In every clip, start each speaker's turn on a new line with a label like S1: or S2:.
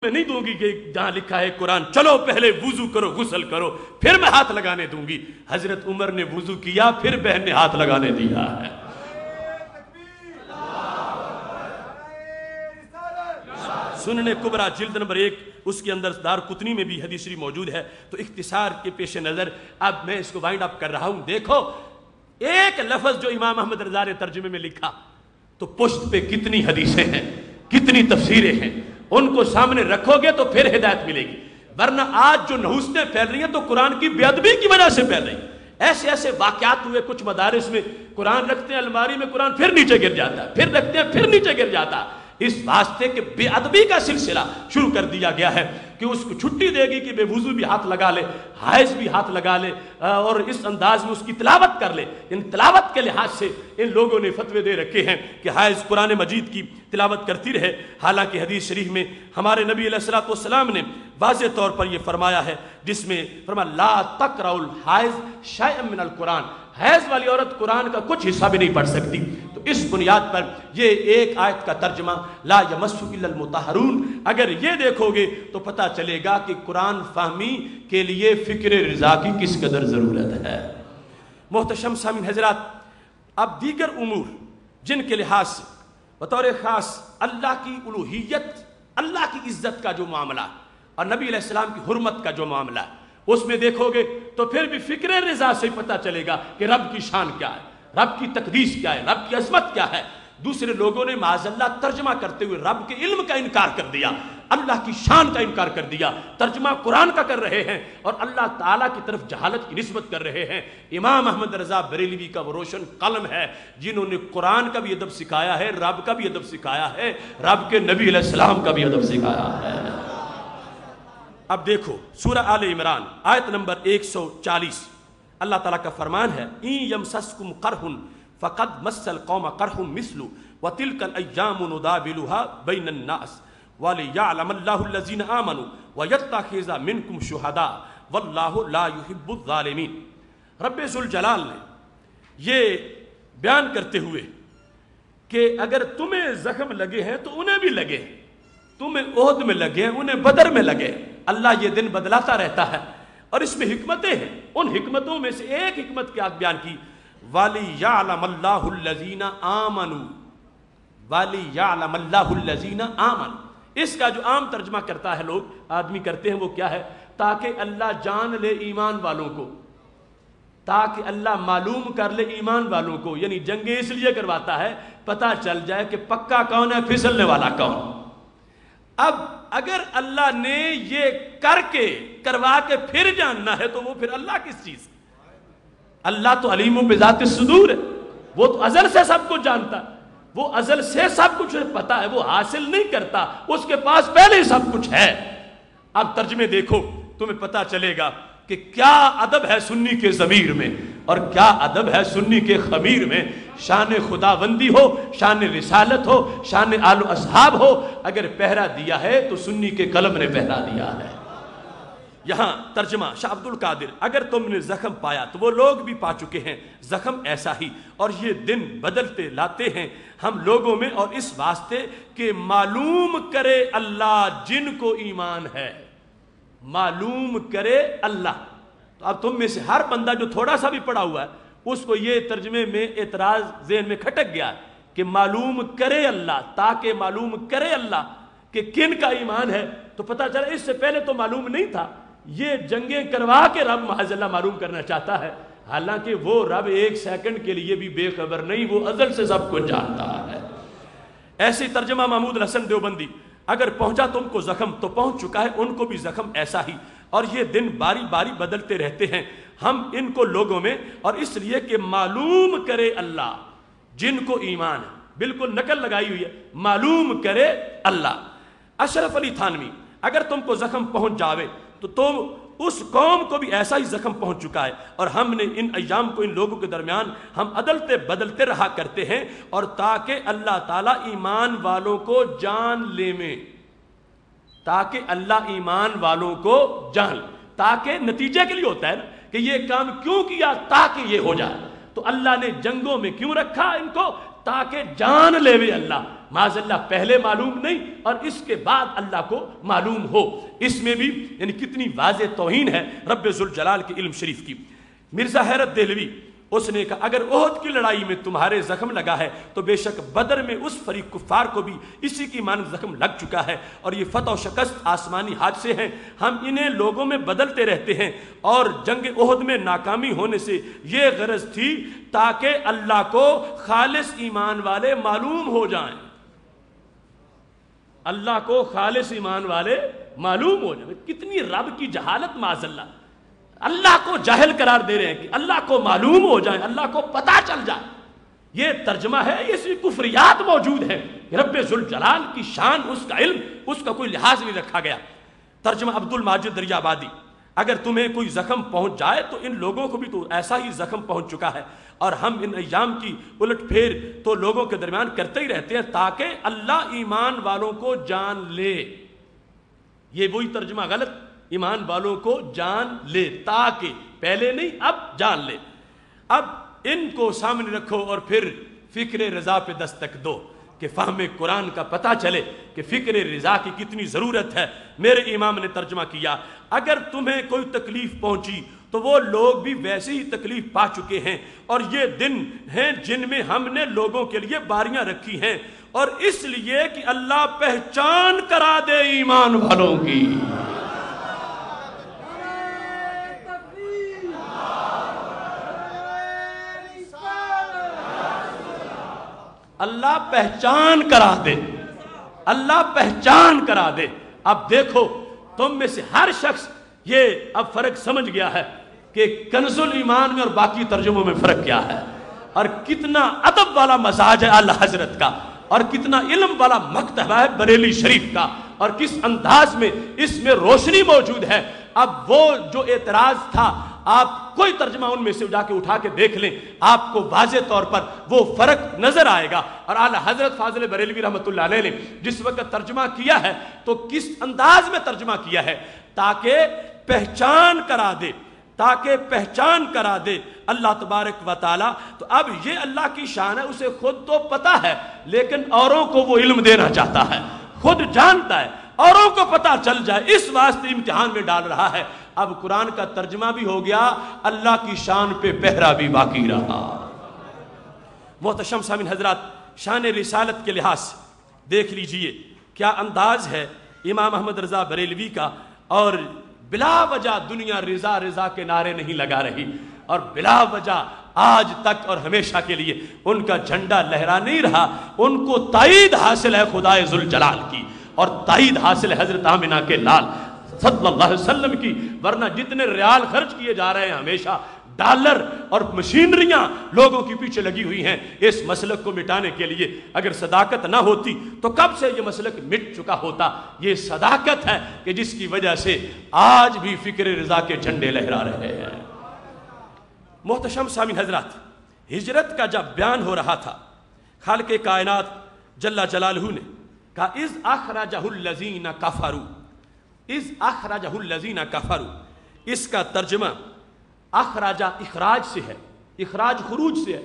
S1: میں نہیں دوں گی کہ جہاں لکھا ہے قرآن چلو پہلے وضو کرو غسل کرو پھر میں ہاتھ لگانے دوں گی۔ حضرت عمر نے وضو کیا پھر بہن نے ہاتھ لگانے دیا ہے۔ سنن کبریٰ جلد نمبر 1 اس کے اندر دارقطنی میں بھی حدیث شریف موجود ہے۔ تو اختصار کے پیش نظر اب میں اس کو وائنڈ اپ کر رہا ہوں۔ دیکھو ایک لفظ جو امام احمد رضا نے ترجمے میں لکھا تو پشت پہ کتنی حدیثیں ہیں، کتنی تفسیریں ہیں، ان کو سامنے رکھو گے تو پھر ہدایت ملے گی۔ ورنہ آج جو نحوستیں پھیل رہی ہیں تو قرآن کی بے ادبی کی وجہ سے پھیل رہی ہیں۔ ایسے ایسے واقعات ہوئے کچھ مدارس میں، قرآن رکھتے ہیں الماری میں، قرآن پھر نیچے گر جاتا ہے، پھر رکھتے ہیں پھر نیچے گر جاتا ہے۔ اس واسطے کہ بے ادبی کا سلسلہ شروع کر دیا گیا ہے کہ اس کو چھٹی دے گی کہ بے وضو بھی ہاتھ لگا لے، حائض بھی ہاتھ لگا لے اور اس انداز میں اس کی تلاوت کر لے۔ ان تلاوت کے لحاظ سے ان لوگوں نے فتوے دے رکھے ہیں کہ حائض قرآن مجید کی تلاوت کرتی رہے، حالانکہ حدیث شریف میں ہمارے نبی علیہ الصلوۃ والسلام نے واضح طور پر یہ فرمایا ہے، جس میں فرمایا لا تقرأ الحائض شیئا من القرآن، حیض والی عورت قرآن کا کچھ حصہ بھی نہیں پڑھ سکتی۔ تو اس بنیاد پر یہ ایک آیت کا ترجمہ لا یمسہ الا المطہرون اگر یہ دیکھو گے تو پتہ چلے گا کہ قرآن فہمی کے لیے فکر رضا کی کس قدر ضرورت ہے۔ محتشم سامعین حضرات، اب دیگر امور جن کے لحاظ سے بطور خاص اللہ کی الوہیت، اللہ کی عزت کا جو معاملہ اور نبی علیہ السلام کی حرمت کا جو معاملہ ہے اس میں دیکھو گے تو پھر بھی فکر رضا سے پتہ چلے گا کہ رب کی شان کیا ہے، رب کی تقدیس کیا ہے، رب کی عظمت کیا ہے۔ دوسرے لوگوں نے معاذ اللہ ترجمہ کرتے ہوئے رب کے علم کا انکار کر دیا، اللہ کی شان کا انکار کر دیا، ترجمہ قرآن کا کر رہے ہیں اور اللہ تعالیٰ کی طرف جہالت کی نسبت کر رہے ہیں۔ امام احمد رضا بریلوی کا وہ روشن قلم ہے جنہوں نے قرآن کا بھی ادب سکھایا ہے، رب کا بھی ادب سکھایا ہے، رب کے نبی علیہ السلام کا بھی ادب سکھایا ہے۔ اب دیکھو سورہ آل عمران آیت نمبر 140، اللہ تعالیٰ کا فرمان ہے این یمسسکم قرح فقد مس القوم قرح مثل وتلک الایام نداولها بین الناس ولیعلم اللہ الذین آمنوا ویتخذ منکم شہداء واللہ لا یحب الظالمین۔ رب ذوالجلال نے یہ بیان کرتے ہوئے کہ اگر تمہیں زخم لگے ہیں تو انہیں بھی لگے، تمہیں احد میں لگے انہیں بدر میں لگے، اللہ یہ دن بدلاتا رہتا ہے اور اس میں حکمتیں ہیں۔ ان حکمتوں میں سے ایک حکمت کیا بیان کی، وَلِيَعْلَمَ اللَّهُ الَّذِينَ آمَنُوا، وَلِيَعْلَمَ اللَّهُ الَّذِينَ آمَنُوا۔ اس کا جو عام ترجمہ کرتا ہے لوگ آدمی کرتے ہیں وہ کیا ہے، تاکہ اللہ جان لے ایمان والوں کو، تاکہ اللہ معلوم کر لے ایمان والوں کو، یعنی جنگیں اس لیے کرواتا ہے پتہ چل جائے کہ پکا کون ہے، پھسلنے والا کون۔ اب اگر اللہ نے یہ کر کے کروا کے پھر جاننا ہے تو وہ پھر اللہ کس چیز؟ اللہ تو علیم بذات الصدور ہے، وہ تو ازل سے سب کچھ جانتا ہے، وہ ازل سے سب کچھ پتا ہے، وہ حاصل نہیں کرتا، اس کے پاس پہلے ہی سب کچھ ہے۔ اب ترجمے دیکھو تمہیں پتا چلے گا کہ کیا ادب ہے سنی کے ضمیر میں اور کیا ادب ہے سنی کے خمیر میں۔ شان خداوندی ہو، شان رسالت ہو، شان آل و اصحاب ہو، اگر پہرا دیا ہے تو سنی کے قلم نے پہرا دیا ہے۔ یہاں ترجمہ شاہ عبد القادر، اگر تم نے زخم پایا تو وہ لوگ بھی پا چکے ہیں زخم ایسا ہی، اور یہ دن بدلتے لاتے ہیں ہم لوگوں میں، اور اس واسطے کہ معلوم کرے اللہ جن کو ایمان ہے، معلوم کرے اللہ۔ تو اب تم میں سے ہر بندہ جو تھوڑا سا بھی پڑا ہوا ہے اس کو یہ ترجمے میں اعتراض ذہن میں کھٹک گیا کہ معلوم کرے اللہ، تاکہ معلوم کرے اللہ کہ کن کا ایمان ہے۔ تو پتہ چلا اس سے پہلے تو معلوم نہیں تھا، یہ جنگیں کروا کے رب محض اللہ معلوم کرنا چاہتا ہے، حالانکہ وہ رب ایک سیکنڈ کے لیے بھی بے خبر نہیں، وہ ازل سے سب کچھ جانتا ہے۔ ایسے ترجمہ محمود الحسن دیوبندی، اگر پہنچا تم کو زخم تو پہنچ چکا ہے ان کو بھی زخم ایسا ہی، اور یہ دن باری باری بدلتے رہتے ہیں ہم ان کو لوگوں میں، اور اس لیے کہ معلوم کرے اللہ جن کو ایمان ہے، بالکل نقل لگائی ہوئی ہے، معلوم کرے اللہ۔ اشرف علی تھانوی، اگر تم کو زخم پہنچ جاوے تو تم اس قوم کو بھی ایسا ہی زخم پہنچ چکا ہے، اور ہم نے ان ایام کو ان لوگوں کے درمیان ہم عدلتے بدلتے رہا کرتے ہیں، اور تاکہ اللہ تعالیٰ ایمان والوں کو جان لے میں، تاکہ اللہ ایمان والوں کو جان، تاکہ نتیجے کے لیے ہوتا ہے نا کہ یہ کام کیوں کیا، تاکہ یہ ہو جائے۔ تو اللہ نے جنگوں میں کیوں رکھا ان کو، تاکہ جان لے وے اللہ معاذ اللہ پہلے معلوم نہیں اور اس کے بعد اللہ کو معلوم ہو، اس میں بھی یعنی کتنی واضح توہین ہے رب ذوالجلال کے علم شریف کی۔ مرزا حیرت دہلوی اس نے کہا اگر احد کی لڑائی میں تمہارے زخم لگا ہے تو بے شک بدر میں اس فریق کفار کو بھی اسی کی مانند زخم لگ چکا ہے، اور یہ فتح و شکست آسمانی حادثے ہیں، ہم انہیں لوگوں میں بدلتے رہتے ہیں، اور جنگ احد میں ناکامی ہونے سے یہ غرض تھی تاکہ اللہ کو خالص ایمان والے معلوم ہو جائیں، اللہ کو خالص ایمان والے معلوم ہو جائیں۔ کتنی رب کی جہالت معاذ اللہ، اللہ کو جاہل قرار دے رہے ہیں کہ اللہ کو معلوم ہو جائے، اللہ کو پتہ چل جائے۔ یہ ترجمہ ہے، یہ صرف کفریات موجود ہے، رب ذوالجلال کی شان، اس کا علم، اس کا کوئی لحاظ نہیں رکھا گیا۔ ترجمہ عبد الماجد دریا آبادی، اگر تمہیں کوئی زخم پہنچ جائے تو ان لوگوں کو بھی تو ایسا ہی زخم پہنچ چکا ہے، اور ہم ان ایام کی الٹ پھیر تو لوگوں کے درمیان کرتے ہی رہتے ہیں تاکہ اللہ ایمان والوں کو جان لے۔ یہ وہی ترجمہ غلط، ایمان والوں کو جان لے، تاکہ پہلے نہیں اب جان لے۔ اب ان کو سامنے رکھو اور پھر فکر رضا پہ دستک دو کہ فہم قرآن کا پتہ چلے کہ فکر رضا کی کتنی ضرورت ہے۔ میرے امام نے ترجمہ کیا اگر تمہیں کوئی تکلیف پہنچی تو وہ لوگ بھی ویسے ہی تکلیف پا چکے ہیں، اور یہ دن ہیں جن میں ہم نے لوگوں کے لیے باریاں رکھی ہیں، اور اس لیے کہ اللہ پہچان کرا دے ایمان والوں کی۔ اللہ پہچان کرا دے، اللہ پہچان کرا دے۔ اب دیکھو تم میں سے ہر شخص یہ اب فرق سمجھ گیا ہے کہ کنز الایمان میں اور باقی ترجموں میں فرق کیا ہے، اور کتنا ادب والا مزاج ہے اعلیٰ حضرت کا، اور کتنا علم والا مکتبہ ہے بریلی شریف کا، اور کس انداز میں اس میں روشنی موجود ہے۔ اب وہ جو اعتراض تھا آپ کوئی ترجمہ ان میں سے جا کے اٹھا کے دیکھ لیں، آپ کو واضح طور پر وہ فرق نظر آئے گا۔ اور اعلیٰ حضرت فاضل بریلوی رحمۃ اللہ علیہ نے جس وقت ترجمہ کیا ہے تو کس انداز میں ترجمہ کیا ہے، تاکہ پہچان کرا دے، تاکہ پہچان کرا دے اللہ تبارک و تعالی۔ تو اب یہ اللہ کی شان ہے، اسے خود تو پتہ ہے لیکن اوروں کو وہ علم دینا چاہتا ہے، خود جانتا ہے، اوروں کو پتہ چل جائے، اس واسطے امتحان میں ڈال رہا ہے۔ اب قرآن کا ترجمہ بھی ہو گیا، اللہ کی شان پہ پہرا بھی باقی رہا۔ محتشم سامعین حضرات، شان رسالت کے لحاظ سے دیکھ لیجئے کیا انداز ہے امام احمد رضا بریلوی کا، اور بلا وجہ دنیا رضا رضا کے نعرے نہیں لگا رہی، اور بلا وجہ آج تک اور ہمیشہ کے لیے ان کا جھنڈا لہرا نہیں رہا۔ ان کو تائید حاصل ہے خدائے ذوالجلال کی، اور تائید حاصل ہے حضرت آمنہ کے لال صلی اللہ علیہ وسلم کی، ورنہ جتنے ریال خرچ کیے جا رہے ہیں ہمیشہ ڈالر اور مشینریاں لوگوں کی پیچھے لگی ہوئی ہیں اس مسلک کو مٹانے کے لیے۔ اگر صداقت نہ ہوتی تو کب سے یہ مسلک مٹ چکا ہوتا۔ یہ صداقت ہے کہ جس کی وجہ سے آج بھی فکر رضا کے جھنڈے لہرا رہے ہیں۔ محتشم سامعین حضرات، ہجرت کا جب بیان ہو رہا تھا، خالق کائنات جل جلالہ نے کہا اذ اخرجہ الذین کفروا، اذ اخرجہ الذین کفروا، اس کا ترجمہ اخراجہ اخراج سے ہے، اخراج خروج سے ہے،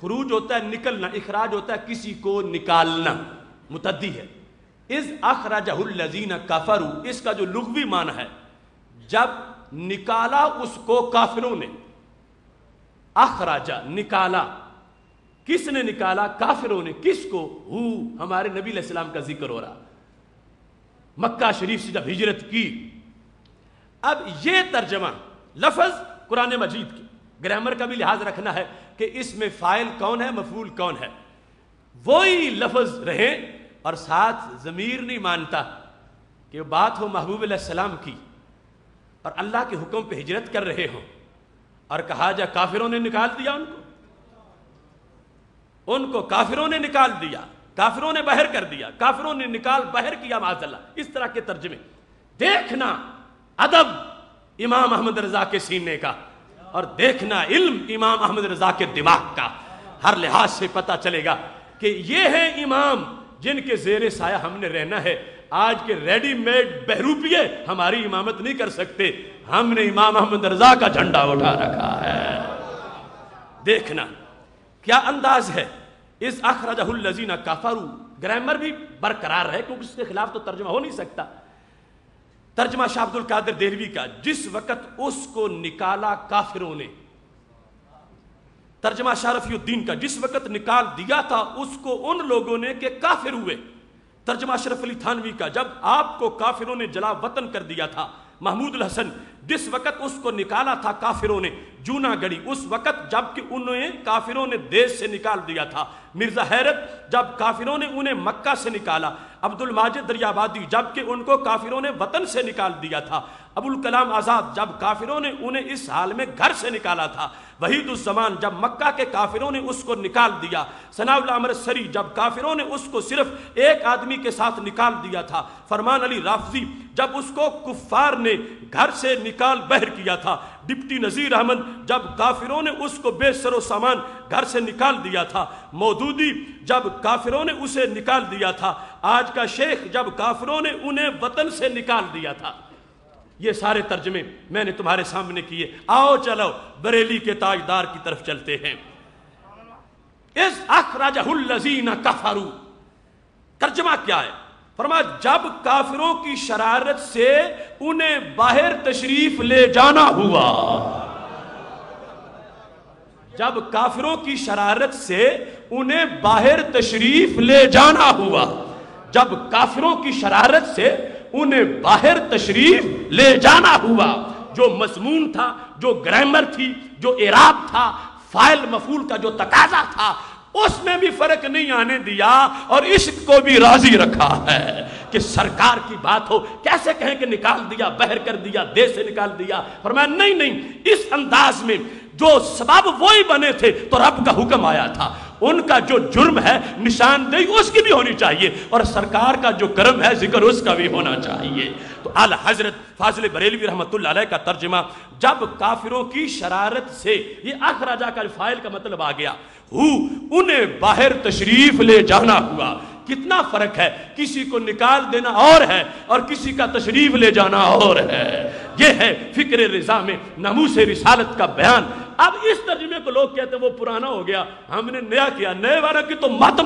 S1: خروج ہوتا ہے نکلنا، اخراج ہوتا ہے کسی کو نکالنا، متعدی ہے۔ اذ اخرجہ الذین کفروا، اس کا جو لغوی معنی ہے جب نکالا اس کو کافروں نے، اخراجہ نکالا، کس نے نکالا؟ کافروں نے۔ کس کو؟ ہمارے نبی علیہ السلام کا ذکر ہو رہا، مکہ شریف سے جب ہجرت کی۔ اب یہ ترجمہ لفظ قرآن مجید کی گرامر کا بھی لحاظ رکھنا ہے کہ اس میں فاعل کون ہے، مفعول کون ہے، وہی لفظ رہے، اور ساتھ ضمیر نہیں مانتا کہ بات ہو محبوب علیہ السلام کی اور اللہ کے حکم پہ ہجرت کر رہے ہوں، اور کہا جا کافروں نے نکال دیا ان کو کافروں نے نکال دیا، کافروں نے باہر کر دیا، کافروں نے نکال باہر کیا معاذ اللہ۔ اس طرح کے ترجمے دیکھنا ادب امام احمد رضا کے سینے کا، اور دیکھنا علم امام احمد رضا کے دماغ کا، ہر لحاظ سے پتہ چلے گا کہ یہ ہے امام جن کے زیر سایہ ہم نے رہنا ہے۔ آج کے ریڈی میڈ بہروپیے ہماری امامت نہیں کر سکتے، ہم نے امام احمد رضا کا جھنڈا اٹھا رکھا ہے۔ دیکھنا کیا انداز ہے، اذ اخرجہ الذین کفروا گرامر بھی برقرار ہے کیونکہ اس کے خلاف تو ترجمہ ہو نہیں سکتا. ترجمہ شاہ عبد القادر دہلوی کا، جس وقت اس کو نکالا کافروں نے. ترجمہ شاہ رفیع الدین کا، جس وقت نکال دیا تھا اس کو ان لوگوں نے کہ کافر ہوئے. ترجمہ اشرف علی تھانوی کا، جب آپ کو کافروں نے جلا وطن کر دیا تھا. محمود الحسن، جس وقت اس کو نکالا تھا کافروں نے جونا گڑی، اس وقت جب کہ انہیں کافروں نے دیش سے نکال دیا تھا. مرزا حیرت، جب کافروں نے انہیں مکہ سے نکالا. عبد الماجد دریابادی، جب کہ ان کو کافروں نے وطن سے نکال دیا تھا. ابو الکلام آزاد، جب کافروں نے انہیں اس حال میں گھر سے نکالا تھا. وحید الزمان، جب مکہ کے کافروں نے اس کو نکال دیا. ثناء اللہ امرتسری، جب کافروں نے اس کو صرف ایک آدمی کے ساتھ نکال دیا تھا. فرمان علی رافضی، جب اس کو کفار نے گھر سے نکال بہر کیا تھا. ڈپٹی نذیر احمد، جب کافروں نے اس کو بے سر و سامان گھر سے نکال دیا تھا. مودودی، جب کافروں نے اسے نکال دیا تھا. آج کا شیخ، جب کافروں نے انہیں وطن سے نکال دیا تھا. یہ سارے ترجمے میں نے تمہارے سامنے کیے. آؤ چلو بریلی کے تاجدار کی طرف چلتے ہیں. اذ اخرجہ الذین کفروا، ترجمہ کیا ہے؟ فرمایا جب کافروں کی شرارت سے انہیں باہر تشریف لے جانا ہوا. جب کافروں کی شرارت سے انہیں باہر تشریف لے جانا ہوا. جب کافروں کی شرارت سے انہیں باہر تشریف لے جانا ہوا. جو مضمون تھا، جو گرامر تھی، جو اعراب تھا، فاعل مفعول کا جو تقاضا تھا، اس میں بھی فرق نہیں آنے دیا اور عشق کو بھی راضی رکھا ہے کہ سرکار کی بات ہو. کیسے کہیں کہ نکال دیا، بہر کر دیا، دیش سے نکال دیا؟ فرمایا نہیں، اس انداز میں جو سبب وہی بنے تھے تو رب کا حکم آیا تھا. ان کا جو جرم ہے نشاندہی اس کی بھی ہونی چاہیے، اور سرکار کا جو کرم ہے ذکر اس کا بھی ہونا چاہیے. تو اعلی حضرت فاضل بریلوی رحمۃ اللہ علیہ کا ترجمہ، جب کافروں کی شرارت سے، یہ اخراجہ کا فاعل کا مطلب آ گیا، انہیں باہر تشریف لے جانا ہوا. کتنا فرق ہے، کسی کو نکال دینا اور ہے اور کسی کا تشریف لے جانا اور ہے. یہ ہے فکر رضا میں ناموس رسالت کا بیان. اب اس ترجمے کو لوگ کہتے ہیں وہ پرانا ہو گیا، ہم نے نیا کیا. نئے والا کی تو مت